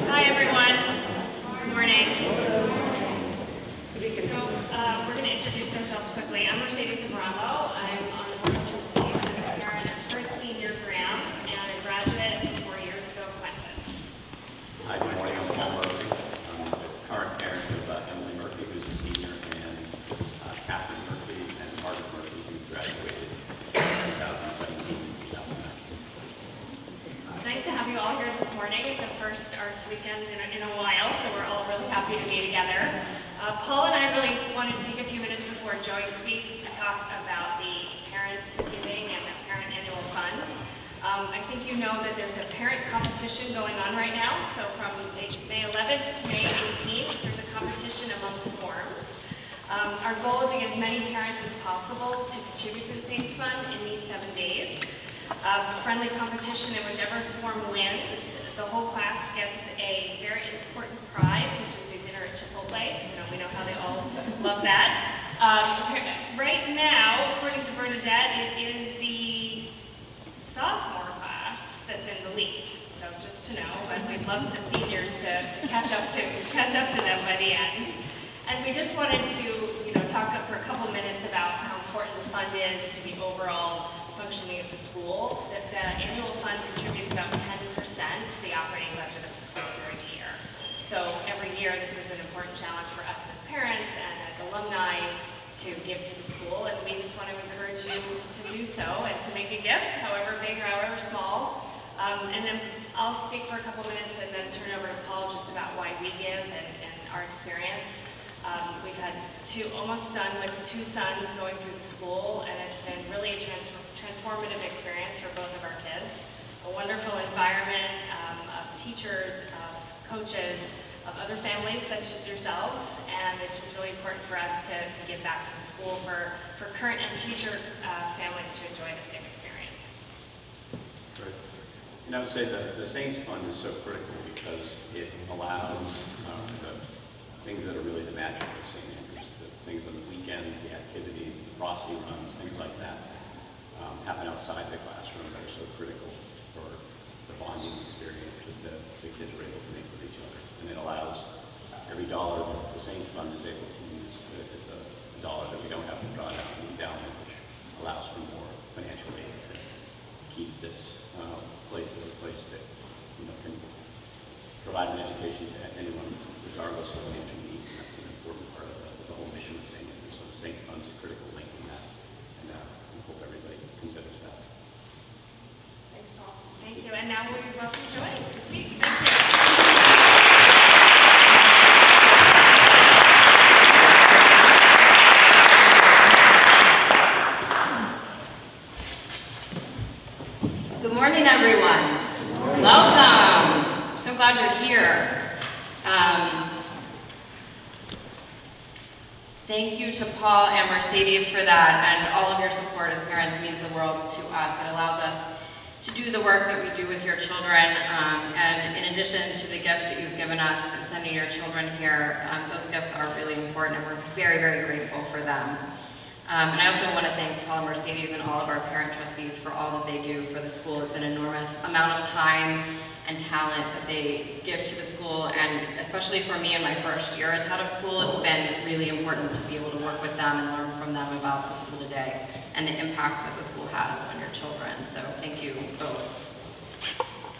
Hi, everyone. Good morning. So we're going to introduce ourselves quickly. I'm Mercedes Bravo. I'm on the Board of Trustees of the Karen Expert Senior Grant. weekend in a while, so we're all really happy to be together. Paul and I really wanted to take a few minutes before Joy speaks to talk about the Parents Giving and the Parent Annual Fund. I think you know that there's a parent competition going on right now, so from May 11th to May 18th, there's a competition among forms. Our goal is to get as many parents as possible to contribute to the Saints Fund in these 7 days. A friendly competition in whichever form wins, the whole class gets a very important prize, which is a dinner at Chipotle. We know how they all love that. Right now, according to Bernadette, it is the sophomore class that's in the lead. So just to know, but we'd love the seniors to catch up to them by the end. And we just wanted to, talk for a couple minutes about how important the fund is to the overall functioning of the school. The annual fund contributes about 10% to the operating budget of the school during the year. So every year, this is an important challenge for us as parents and as alumni to give to the school, and we just want to encourage you to do so and to make a gift, however big or however small. And then I'll speak for a couple minutes and then turn over to Paul just about why we give and our experience. We've had almost done with 2 sons going through the school, and it's been really a transformative experience for both of our kids. A wonderful environment of teachers, of coaches, of other families such as yourselves, and it's just really important for us to give back to the school for current and future families to enjoy the same experience. Great. And I would say that the Saints Fund is so critical because it allows the things that are really the magic of St. Andrews, the things on the weekends, the activities, the frosty runs, things like that, happen outside the classroom that are so critical for the bonding experience that the kids are able to make with each other. And it allows every dollar that the Saints Fund is able to use is a dollar that we don't have to draw down from the endowment, which allows for more financial aid to keep this place as a place that can provide an education to anyone, regardless of financial needs, and that's an important part of the whole mission of St. Andrews. So the Saints Fund is a critical link in that, and we hope everybody considers that. Thanks, Paul. Thank you, and now we welcome Joy to speak. Thank you. Good morning, everyone. Welcome. I'm so glad you're here. Thank you to Paul and Mercedes for that, and all of your support as parents means the world to us. It allows us to do the work that we do with your children, and in addition to the gifts that you've given us and sending your children here, those gifts are really important, and we're very, very grateful for them. And I also want to thank Paul and Mercedes and all of our parent trustees for all that they do for the school. It's an enormous amount of time and talent that they give to the school, and especially for me in my first year as head of school, it's been really important to be able to work with them and learn from them about the school today and the impact that the school has on your children. So thank you both.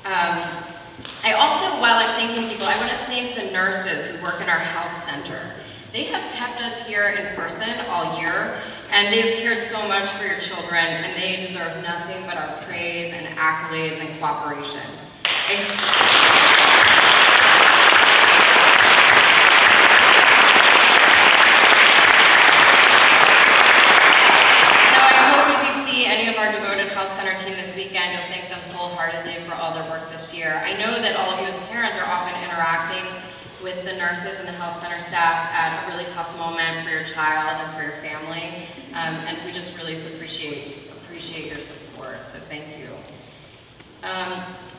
I also, while I'm thanking people, I want to thank the nurses who work in our health center. They have kept us here in person all year, and they've cared so much for your children, and they deserve nothing but our praise and accolades and cooperation. So I hope if you see any of our devoted health center team this weekend, you'll thank them wholeheartedly for all their work this year. I know that all of you as parents are often interacting with the nurses and the health center staff at a really tough moment for your child and for your family, and we just really appreciate your support, so thank you.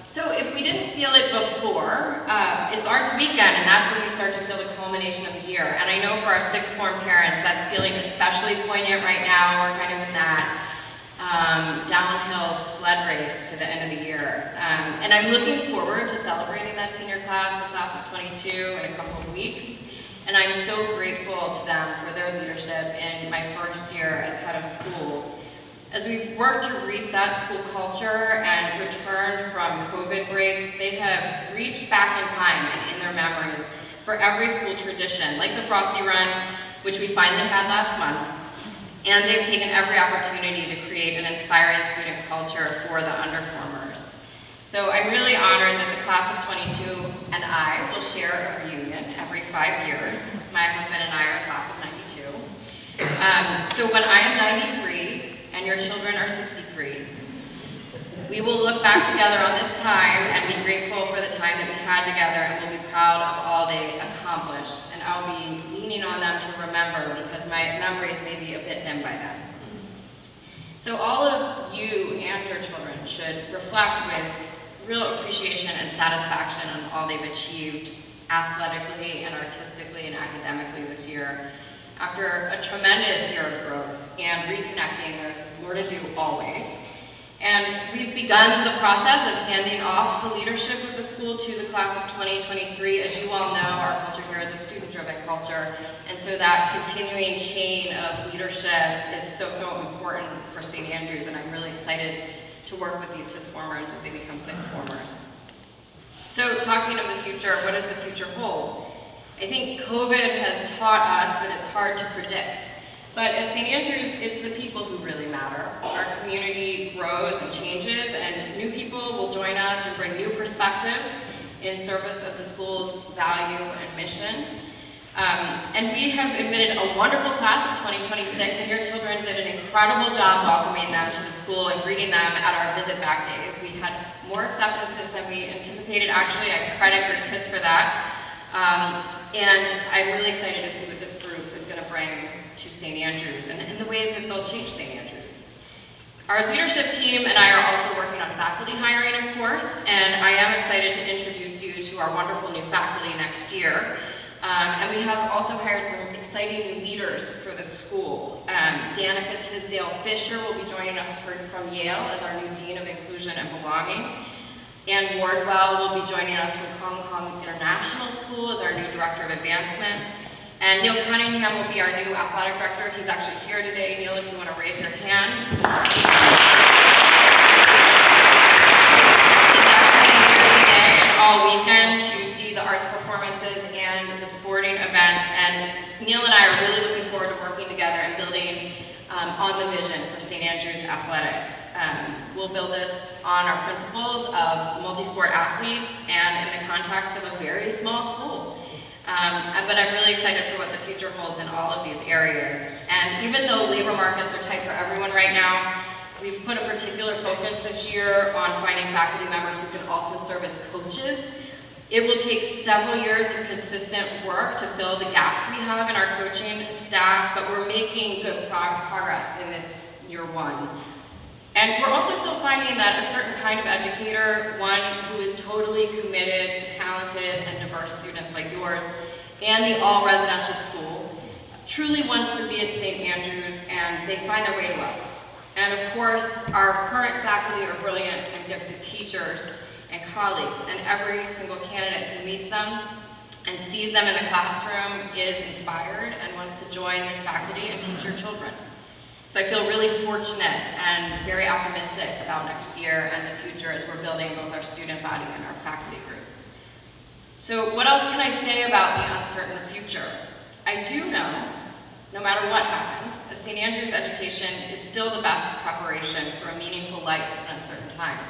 So if we didn't feel it before, it's Arts Weekend, and that's when we start to feel the culmination of the year. And I know for our sixth form parents, that's feeling especially poignant right now. We're kind of in that downhill sled race to the end of the year. And I'm looking forward to celebrating that senior class, the class of 22, in a couple of weeks. And I'm so grateful to them for their leadership in my first year as head of school. As we've worked to reset school culture and returned from COVID breaks, they have reached back in time and in their memories for every school tradition, like the Frosty Run, which we finally had last month. And they've taken every opportunity to create an inspiring student culture for the underformers. So I'm really honored that the class of 22 and I will share a reunion every 5 years. My husband and I are a class of 92. So when I am 93 and your children are 63, we will look back together on this time and be grateful for the time that we had together, and we'll be proud of all they accomplished. And I'll be leaning on them to remember, because my memories may be a bit dim by then. So all of you and your children should reflect with real appreciation and satisfaction on all they've achieved athletically and artistically and academically this year. After a tremendous year of growth and reconnecting, there's more to do always. And we've begun the process of handing off the leadership of the school to the class of 2023. As you all know, our culture here is a student-driven culture, and so that continuing chain of leadership is so important for St. Andrews, and I'm really excited to work with these fifth formers as they become sixth formers. So talking of the future, what does the future hold? I think COVID has taught us that it's hard to predict. But at St. Andrews, it's the people who really matter. Our community grows and changes, and new people will join us and bring new perspectives in service of the school's value and mission. And we have admitted a wonderful class of 2026, and your children did an incredible job welcoming them to the school and greeting them at our visit back days. We had more acceptances than we anticipated. Actually, I credit your kids for that. And I'm really excited to see what this group is going to bring to St. Andrews and the ways that they'll change St. Andrews. Our leadership team and I are also working on faculty hiring, of course, and I am excited to introduce you to our wonderful new faculty next year. And we have also hired some exciting new leaders for the school. Danica Tisdale Fisher will be joining us from Yale as our new Dean of Inclusion and Belonging. Ann Wardwell will be joining us from Hong Kong International School as our new Director of Advancement. And Neil Cunningham will be our new athletic director. He's actually here today. Neil, if you want to raise your hand. He's actually here today and all weekend to see the arts performances and the sporting events. And Neil and I are really looking forward to working together and building on the vision for St. Andrews Athletics. We'll build this on our principles of multi-sport athletes and in the context of a very small school. But I'm really excited for what the future holds in all of these areas. And even though labor markets are tight for everyone right now, we've put a particular focus this year on finding faculty members who can also serve as coaches. It will take several years of consistent work to fill the gaps we have in our coaching staff, but we're making good progress in this year one. And we're also still finding that a certain kind of educator, one who is totally committed to talented and diverse students like yours, and the all-residential school, truly wants to be at St. Andrews, and they find their way to us. And of course, our current faculty are brilliant and gifted teachers and colleagues, and every single candidate who meets them and sees them in the classroom is inspired and wants to join this faculty and teach your children. So I feel really fortunate and very optimistic about next year and the future as we're building both our student body and our faculty group. So what else can I say about the uncertain future? I do know, no matter what happens, a St. Andrews education is still the best preparation for a meaningful life in uncertain times.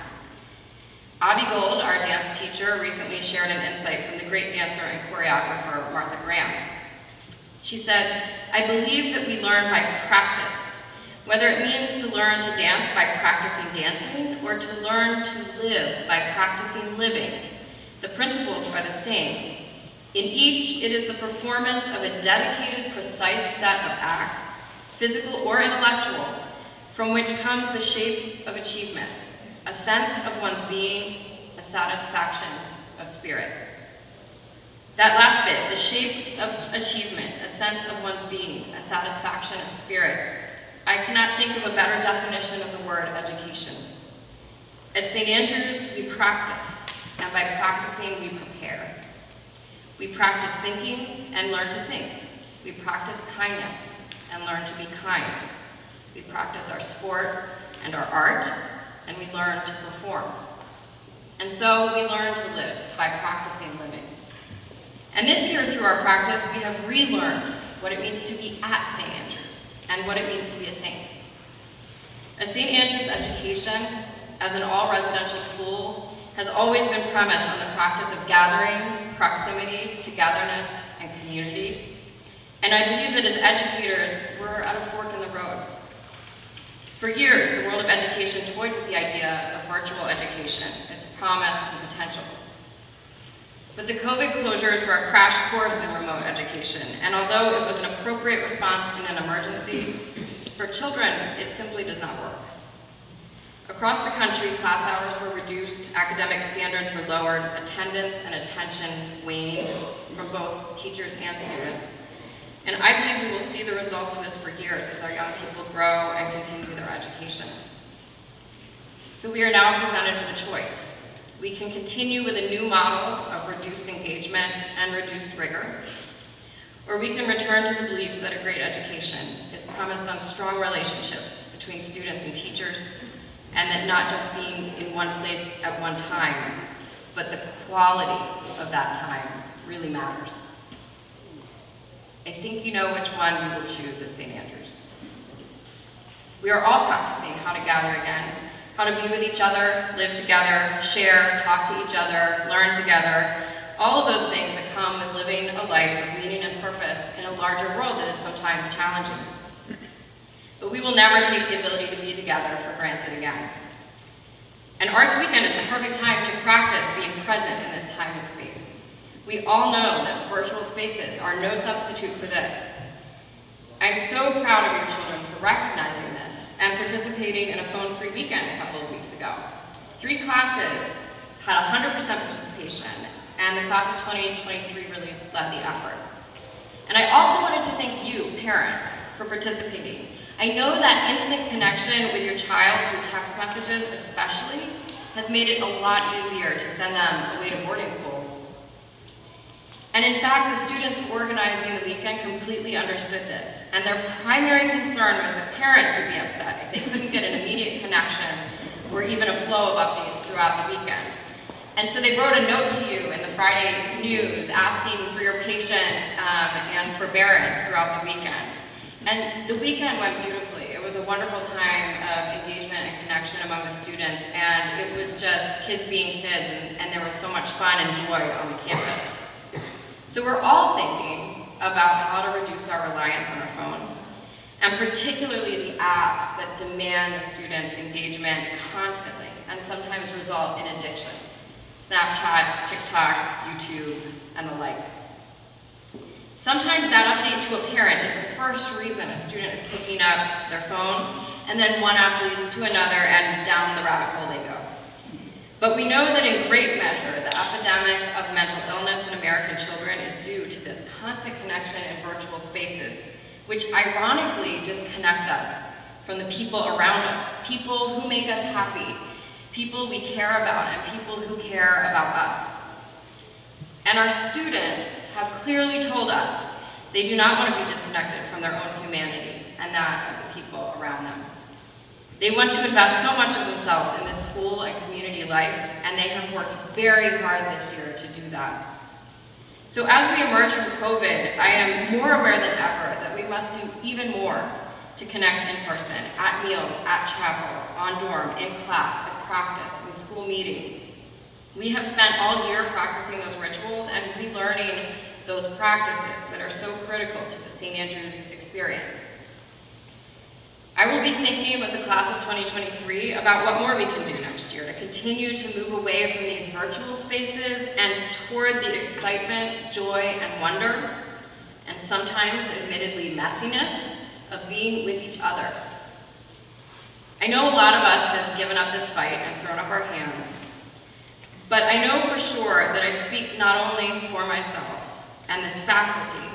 Avi Gold, our dance teacher, recently shared an insight from the great dancer and choreographer Martha Graham. She said, "I believe that we learn by practice, whether it means to learn to dance by practicing dancing or to learn to live by practicing living. The principles are the same. In each, it is the performance of a dedicated, precise set of acts, physical or intellectual, from which comes the shape of achievement, a sense of one's being, a satisfaction of spirit." That last bit, the shape of achievement, a sense of one's being, a satisfaction of spirit. I cannot think of a better definition of the word education. At St. Andrews, we practice, and by practicing, we prepare. We practice thinking and learn to think. We practice kindness and learn to be kind. We practice our sport and our art, and we learn to perform. And so we learn to live by practicing living. And this year, through our practice, we have relearned what it means to be at St. Andrews and what it means to be a saint. A St. Andrews education, as an all-residential school, has always been premised on the practice of gathering, proximity, togetherness, and community. And I believe that as educators, we're at a fork in the road. For years, the world of education toyed with the idea of virtual education, its promise and potential. But the COVID closures were a crash course in remote education, and although it was an appropriate response in an emergency, for children, it simply does not work. Across the country, class hours were reduced, academic standards were lowered, attendance and attention waned from both teachers and students. And I believe we will see the results of this for years as our young people grow and continue their education. So we are now presented with a choice. We can continue with a new model of reduced engagement and reduced rigor, or we can return to the belief that a great education is premised on strong relationships between students and teachers, and that not just being in one place at one time, but the quality of that time really matters. I think you know which one we will choose at St. Andrews. We are all practicing how to gather again, how to be with each other, live together, share, talk to each other, learn together, all of those things that come with living a life of meaning and purpose in a larger world that is sometimes challenging. But we will never take the ability to be together for granted again. And Arts Weekend is the perfect time to practice being present in this time and space. We all know that virtual spaces are no substitute for this. I'm so proud of your children for recognizing this and participating in a phone-free weekend a couple of weeks ago. 3 classes had 100% participation, and the class of 2023 really led the effort. And I also wanted to thank you, parents, for participating. I know that instant connection with your child through text messages especially has made it a lot easier to send them away to boarding school. And in fact, the students organizing the weekend completely understood this, and their primary concern was that parents would be upset if they couldn't get an immediate connection or even a flow of updates throughout the weekend. And so they wrote a note to you in the Friday news asking for your patience and forbearance throughout the weekend. And the weekend went beautifully. It was a wonderful time of engagement and connection among the students, and it was just kids being kids, and there was so much fun and joy on the campus. So we're all thinking about how to reduce our reliance on our phones, and particularly the apps that demand the students' engagement constantly and sometimes result in addiction. Snapchat, TikTok, YouTube, and the like. Sometimes that update to a parent is the first reason a student is picking up their phone, and then one app leads to another, and down the rabbit hole they go. But we know that in great measure, the epidemic of mental illness in American children is due to this constant connection in virtual spaces, which ironically disconnect us from the people around us, people who make us happy, people we care about, and people who care about us. And our students have clearly told us they do not want to be disconnected from their own humanity and that of the people around them. They want to invest so much of themselves in this school and community life, and they have worked very hard this year to do that. So as we emerge from COVID, I am more aware than ever that we must do even more to connect in person, at meals, at chapel, on dorm, in class, at practice, in school meeting. We have spent all year practicing those rituals and relearning those practices that are so critical to the St. Andrews experience. I will be thinking with the class of 2023 about what more we can do next year to continue to move away from these virtual spaces and toward the excitement, joy, and wonder, and sometimes admittedly messiness, of being with each other. I know a lot of us have given up this fight and thrown up our hands, but I know for sure that I speak not only for myself and this faculty,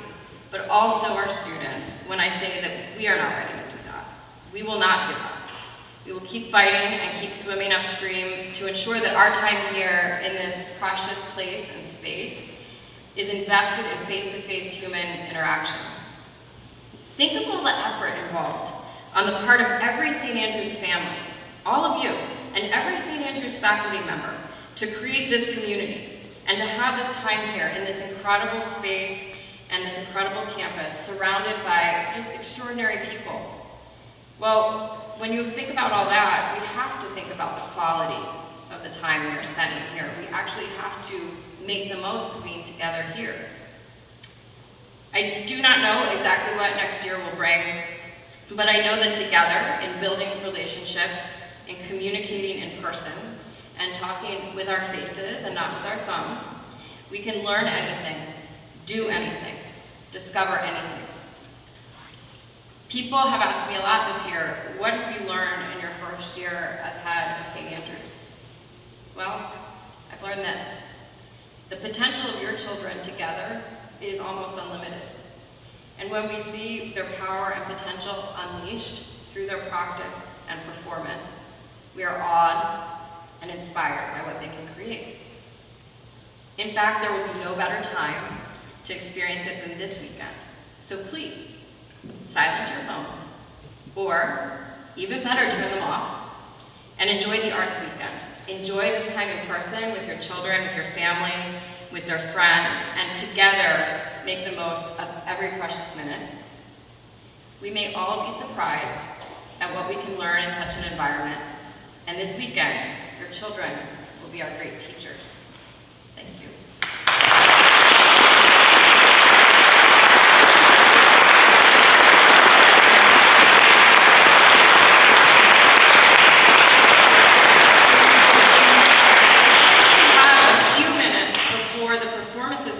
but also our students when I say that we are not ready to do that. We will not give up. We will keep fighting and keep swimming upstream to ensure that our time here in this precious place and space is invested in face-to-face human interaction. Think of all the effort involved on the part of every St. Andrews family, all of you, and every St. Andrews faculty member to create this community and to have this time here in this incredible space and this incredible campus surrounded by just extraordinary people. Well, when you think about all that, we have to think about the quality of the time we are spending here. We actually have to make the most of being together here. I do not know exactly what next year will bring, but I know that together, in building relationships, in communicating in person, and talking with our faces and not with our thumbs, we can learn anything, do anything, discover anything. People have asked me a lot this year, what have you learned in your first year as head of St. Andrews? Well, I've learned this. The potential of your children together is almost unlimited. And when we see their power and potential unleashed through their practice and performance, we are awed and inspired by what they can create. In fact, there will be no better time to experience it than this weekend. So please, silence your phones, or even better, turn them off, and enjoy the arts weekend. Enjoy this time in person with your children, with your family, with their friends, and together make the most of every precious minute. We may all be surprised at what we can learn in such an environment, and this weekend, your children will be our great teachers. Thank you.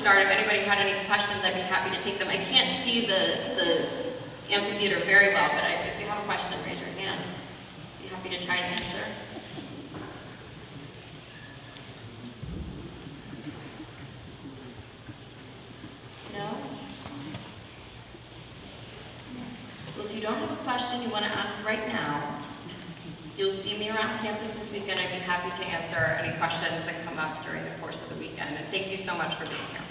If anybody had any questions, I'd be happy to take them. I can't see the amphitheater very well, but if you have a question, raise your hand. I'd be happy to try to answer. No? Well, if you don't have a question you want to ask right now, you'll see me around campus this weekend. I'd be happy to answer any questions that come up during the course of the weekend. And thank you so much for being here.